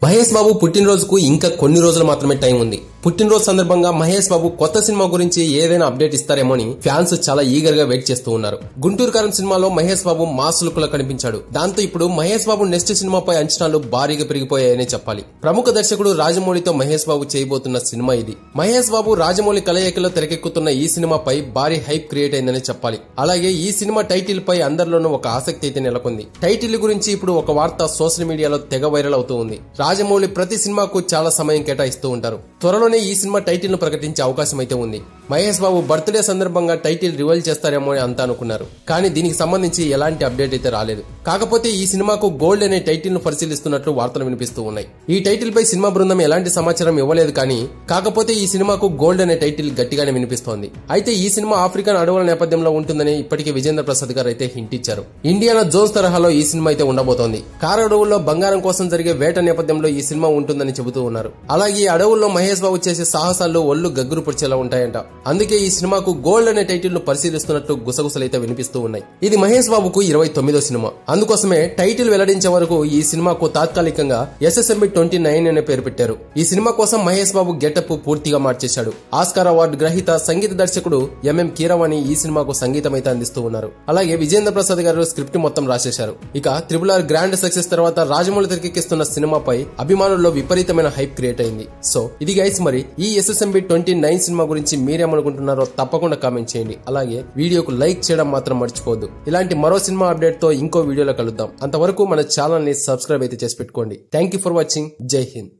మహేష్ బాబు పుట్టినరోజుకు ఇంకా కొన్ని రోజులు మాత్రమే టైం ఉంది. పుట్టినరోజు సందర్భంగా మహేష్ బాబు కొత్త సినిమా గురించి ఏదైనా అప్డేట్ ఇస్తారేమో అని ఫ్యాన్స్ చాలా ఈగర్ గా వెయిట్ చేస్తూ ఉన్నారు. గుంటూరు కారం సినిమాలో మహేష్ బాబు మాస్ లుక్ లో కనిపించాడు. దాంతో ఇప్పుడు మహేష్ బాబు నెక్స్ట్ సినిమాపై అంచనాలు భారీగా పెరిగిపోయాయనే చెప్పాలి. ప్రముఖ దర్శకుడు రాజమౌళితో మహేష్ బాబు చేయబోతున్న సినిమా ఇది. మహేష్ బాబు రాజమౌళి కలయికలో తెరకెక్కుతున్న ఈ సినిమాపై భారీ హైప్ క్రియేట్ అయిందని చెప్పాలి. అలాగే ఈ సినిమా టైటిల్ పై అందరిలోనూ ఒక ఆసక్తి అయితే నెలకొంది. టైటిల్ గురించి ఇప్పుడు ఒక వార్త సోషల్ మీడియాలో తెగ వైరల్ అవుతూ ఉంది. రాజమౌళి ప్రతి సినిమాకు చాలా సమయం కేటాయిస్తూ ఉంటారు. త్వరలోనే ఈ సినిమా టైటిల్ ను ప్రకటించే అవకాశం అయితే ఉంది. మహేష్ బాబు బర్త్డే సందర్భంగా టైటిల్ రివీల్ చేస్తారేమో అని అంతా అనుకున్నారు. కానీ దీనికి సంబంధించి ఎలాంటి అప్డేట్ అయితే రాలేదు. కాకపోతే ఈ సినిమాకు గోల్డ్ అనే టైటిల్ ను పరిశీలిస్తున్నట్లు వార్తలు వినిపిస్తూ ఉన్నాయి. ఈ టైటిల్ పై సినిమా బృందం ఎలాంటి సమాచారం ఇవ్వలేదు. కానీ కాకపోతే ఈ సినిమాకు గోల్డ్ అనే టైటిల్ గట్టిగానే వినిపిస్తోంది. అయితే ఈ సినిమా ఆఫ్రికన్ అడవుల నేపథ్యంలో ఉంటుందని ఇప్పటికే విజేంద్ర ప్రసాద్ గారు అయితే హింట్ ఇచ్చారు. ఇండియానా జోన్స్ తరహాలో ఈ సినిమా అయితే ఉండబోతోంది. కారు అడవుల్లో బంగారం కోసం జరిగే వేట నేపథ్యంలో ఈ సినిమా ఉంటుందని చెబుతూ ఉన్నారు. అలాగే ఈ అడవుల్లో మహేష్ బాబు చేసే సాహసాలు ఒళ్ళు గగ్గురు పొడిచేలా ఉంటాయంట. అందుకే ఈ సినిమాకు గోల్డ్ అనే టైటిల్ ను పరిశీలిస్తున్నట్టు గుసగుసలైతే వినిపిస్తూ ఉన్నాయి. ఇది మహేష్ బాబుకు 29వ సినిమా. అందుకోసమే టైటిల్ వెల్లడించే వరకు ఈ సినిమాకు తాత్కాలికంగా SSMB 29 అనే పేరు పెట్టారు. ఈ సినిమా కోసం మహేష్ బాబు గెటప్ పూర్తిగా మార్చేశాడు. ఆస్కార్ అవార్డు గ్రహీత సంగీత దర్శకుడు MM కీరవాణి ఈ సినిమాకు సంగీతం అయితే అందిస్తూ ఉన్నారు. అలాగే విజేంద్ర ప్రసాద్ గారు స్క్రిప్ట్ మొత్తం రాసేశారు. ఇక RRR గ్రాండ్ సక్సెస్ తర్వాత రాజమౌళి తెరకెక్కిస్తున్న సినిమాపై అభిమానుల్లో విపరీతమైన హైప్ క్రియేట్ అయింది. సో ఇది గైస్, మరి ఈ SSMB 29 సినిమా గురించి మీరేమనుకుంటున్నారో తప్పకుండా కామెంట్ చేయండి. అలాగే వీడియోకు లైక్ చేయడం మాత్రం మర్చిపోవద్దు. ఇలాంటి మరో సినిమా అప్డేట్ తో ఇంకో వీడియోలో కలుద్దాం. అంతవరకు మన ఛానల్ ని సబ్స్క్రైబ్ అయితే చేసి పెట్టుకోండి. Thank you for watching. జై హింద్.